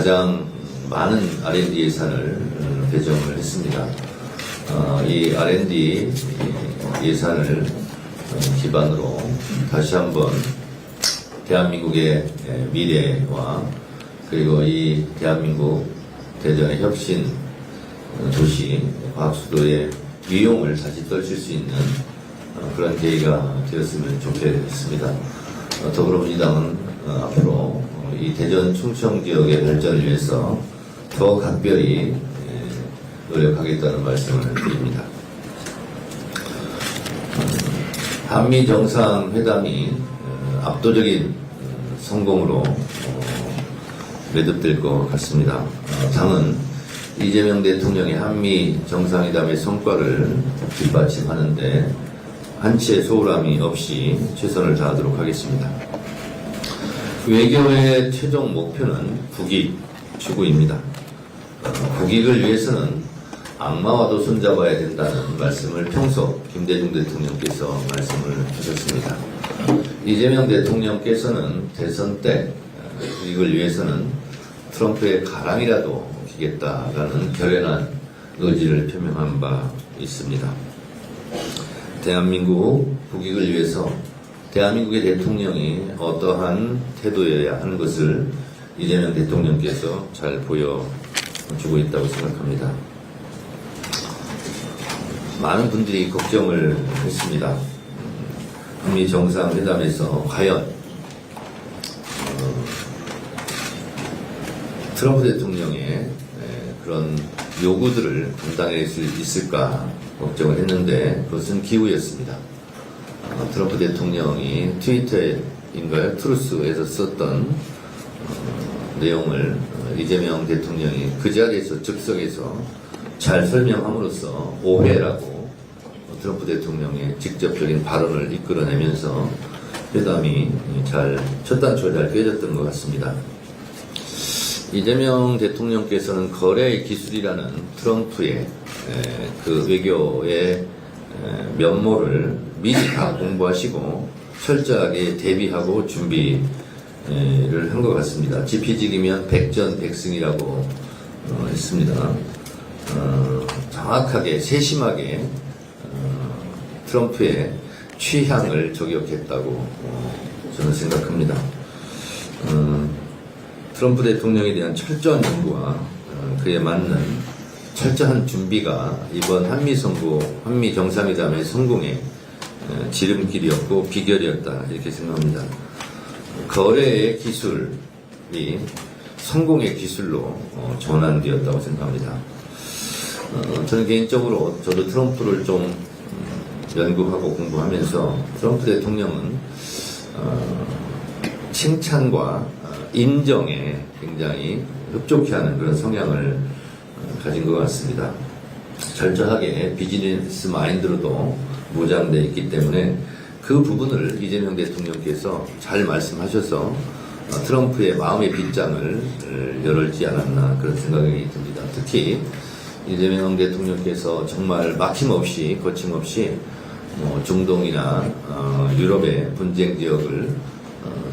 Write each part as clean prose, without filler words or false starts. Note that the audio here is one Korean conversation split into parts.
가장 많은 R&D 예산을 배정을 했습니다. 이 R&D 예산을 기반으로 다시 한번 대한민국의 미래와 그리고 이 대한민국 대전의 혁신 도시 과학수도의 위용을 다시 떨칠 수 있는 그런 계기가 되었으면 좋겠습니다. 더불어민주당은 앞으로 이 대전 충청 지역의 발전을 위해서 더 각별히 노력하겠다는 말씀을 드립니다. 한미 정상회담이 압도적인 성공으로 매듭될 것 같습니다. 당은 이재명 대통령의 한미 정상회담의 성과를 뒷받침하는데 한치의 소홀함이 없이 최선을 다하도록 하겠습니다. 외교의 최종 목표는 국익 추구입니다. 국익을 위해서는 악마와도 손잡아야 된다는 말씀을 평소 김대중 대통령께서 말씀을 하셨습니다. 이재명 대통령께서는 대선 때 국익을 위해서는 트럼프의 가랑이라도 기겠다라는 결연한 의지를 표명한 바 있습니다. 대한민국 국익을 위해서 대한민국의 대통령이 어떠한 태도여야 하는 것을 이재명 대통령께서 잘 보여주고 있다고 생각합니다. 많은 분들이 걱정을 했습니다. 한미 정상회담에서 과연 트럼프 대통령의 그런 요구들을 감당할 수 있을까 걱정을 했는데 그것은 기우였습니다. 트럼프 대통령이 트위터인가요? 트루스에서 썼던 내용을 이재명 대통령이 그 자리에서 즉석에서 잘 설명함으로써 오해라고 트럼프 대통령의 직접적인 발언을 이끌어내면서 회담이 첫 단추가 잘 깨졌던 것 같습니다. 이재명 대통령께서는 거래의 기술이라는 트럼프의 그 외교의 면모를 미리 다 공부하시고 철저하게 대비하고 준비를 한 것 같습니다. 지피지기면 백전백승이라고 했습니다. 정확하게 세심하게 트럼프의 취향을 저격했다고 저는 생각합니다. 트럼프 대통령에 대한 철저한 연구와 그에 맞는 철저한 준비가 이번 한미 정상회담의 성공의 지름길이었고 비결이었다 이렇게 생각합니다. 거래의 기술이 성공의 기술로 전환되었다고 생각합니다. 저는 개인적으로 저도 트럼프를 좀 연구하고 공부하면서 트럼프 대통령은 칭찬과 인정에 굉장히 흡족해하는 그런 성향을 가진 것 같습니다. 철저하게 비즈니스 마인드로도 무장되어 있기 때문에 그 부분을 이재명 대통령께서 잘 말씀하셔서 트럼프의 마음의 빗장을 열지 않았나 그런 생각이 듭니다. 특히 이재명 대통령께서 정말 막힘없이 거침없이 중동이나 유럽의 분쟁 지역을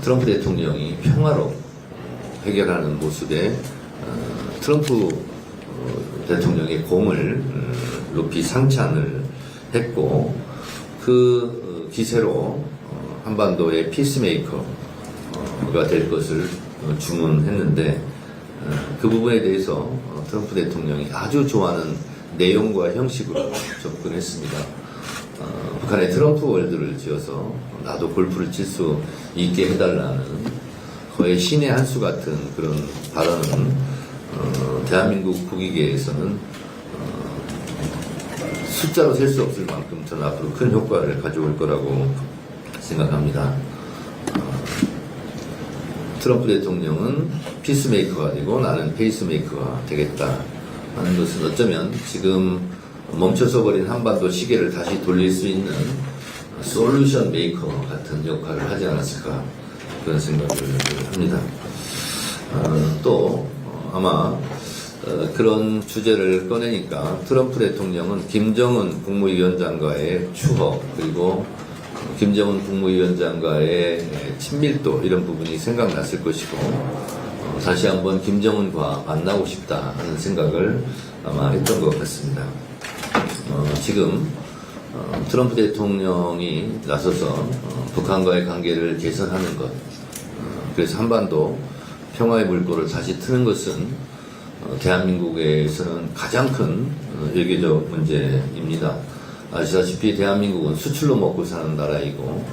트럼프 대통령이 평화로 해결하는 모습에 트럼프 대통령의 공을 높이 상찬을 했고 그 기세로 한반도의 피스메이커가 될 것을 주문했는데 그 부분에 대해서 트럼프 대통령이 아주 좋아하는 내용과 형식으로 접근했습니다. 북한의 트럼프 월드를 지어서 나도 골프를 칠 수 있게 해달라는 거의 신의 한 수 같은 그런 발언은 대한민국 국익에서는 숫자로 셀 수 없을 만큼 저는 앞으로 큰 효과를 가져올 거라고 생각합니다. 트럼프 대통령은 피스메이커가 되고 나는 페이스메이커가 되겠다 하는 것은 어쩌면 지금 멈춰서 버린 한반도 시계를 다시 돌릴 수 있는 솔루션 메이커 같은 역할을 하지 않았을까 그런 생각을 합니다. 또 아마 그런 주제를 꺼내니까 트럼프 대통령은 김정은 국무위원장과의 추억 그리고 김정은 국무위원장과의 친밀도 이런 부분이 생각났을 것이고 다시 한번 김정은과 만나고 싶다 하는 생각을 아마 했던 것 같습니다. 지금 트럼프 대통령이 나서서 북한과의 관계를 개선하는 것, 그래서 한반도 평화의 물꼬를 다시 트는 것은 대한민국에서는 가장 큰 외교적 문제입니다. 아시다시피 대한민국은 수출로 먹고 사는 나라이고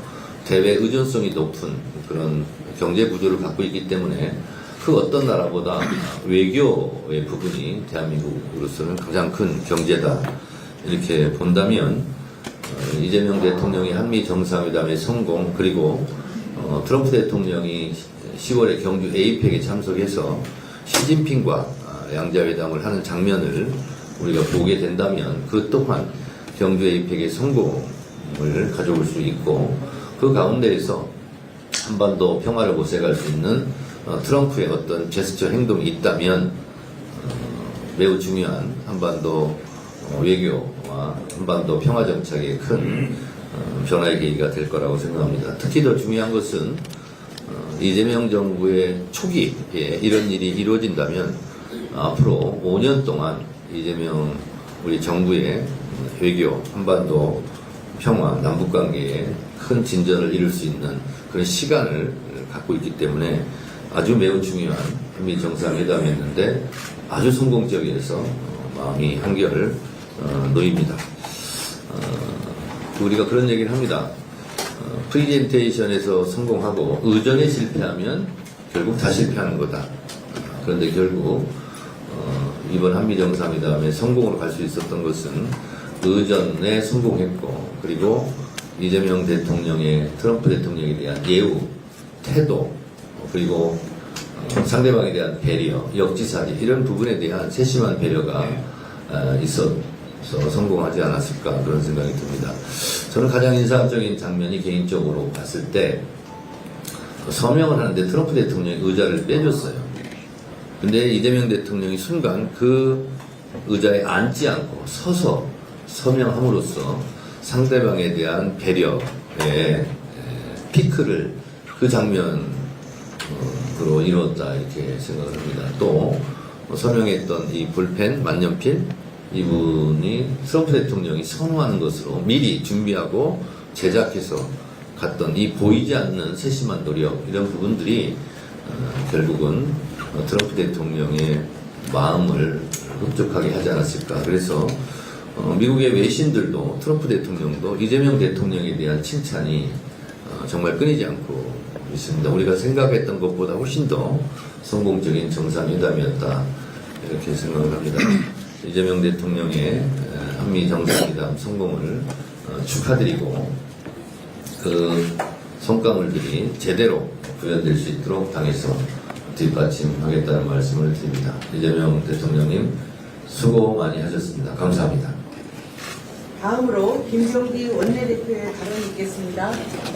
대외 의존성이 높은 그런 경제 구조를 갖고 있기 때문에 그 어떤 나라보다 외교의 부분이 대한민국으로서는 가장 큰 경제다. 이렇게 본다면 이재명 대통령이 한미 정상회담의 성공, 그리고 트럼프 대통령이 10월에 경주 APEC에 참석해서 시진핑과 양자회담을 하는 장면을 우리가 보게 된다면 그 또한 경주 APEC의 성공을 가져올 수 있고, 그 가운데에서 한반도 평화를 모색할 수 있는 트럼프의 어떤 제스처 행동이 있다면 매우 중요한 한반도 외교와 한반도 평화 정착의 큰 변화의 계기가 될 거라고 생각합니다. 특히 더 중요한 것은 이재명 정부의 초기에 이런 일이 이루어진다면 앞으로 5년 동안 이재명 우리 정부의 외교, 한반도 평화, 남북관계에 큰 진전을 이룰 수 있는 그런 시간을 갖고 있기 때문에 아주 매우 중요한 한미 정상회담이었는데 아주 성공적이어서 마음이 한결 놓입니다. 우리가 그런 얘기를 합니다. 프리젠테이션에서 성공하고 의전에 실패하면 결국 다 실패하는 거다. 그런데 결국 이번 한미 정상회담에 성공으로 갈 수 있었던 것은 의전에 성공했고, 그리고 이재명 대통령의 트럼프 대통령에 대한 예우, 태도, 그리고 상대방에 대한 배려, 역지사지 이런 부분에 대한 세심한 배려가 있어서 성공하지 않았을까 그런 생각이 듭니다. 저는 가장 인상적인 장면이 개인적으로 봤을 때 서명을 하는데 트럼프 대통령이 의자를 빼줬어요. 근데 이재명 대통령이 순간 그 의자에 앉지 않고 서서 서명함으로써 상대방에 대한 배려의 피크를 그 장면으로 이루었다 이렇게 생각을 합니다. 또 서명했던 이 볼펜, 만년필 이분이 트럼프 대통령이 선호하는 것으로 미리 준비하고 제작해서 갔던 이 보이지 않는 세심한 노력, 이런 부분들이 결국은 트럼프 대통령의 마음을 흡족하게 하지 않았을까. 그래서 미국의 외신들도 트럼프 대통령도 이재명 대통령에 대한 칭찬이 정말 끊이지 않고 있습니다. 우리가 생각했던 것보다 훨씬 더 성공적인 정상회담이었다 이렇게 생각을 합니다. 이재명 대통령의 한미 정상회담 성공을 축하드리고 그 성과물들이 제대로 구현될 수 있도록 당에서 뒷받침하겠다는 말씀을 드립니다. 이재명 대통령님 수고 많이 하셨습니다. 감사합니다. 다음으로 김병기 원내대표의 발언이 있겠습니다.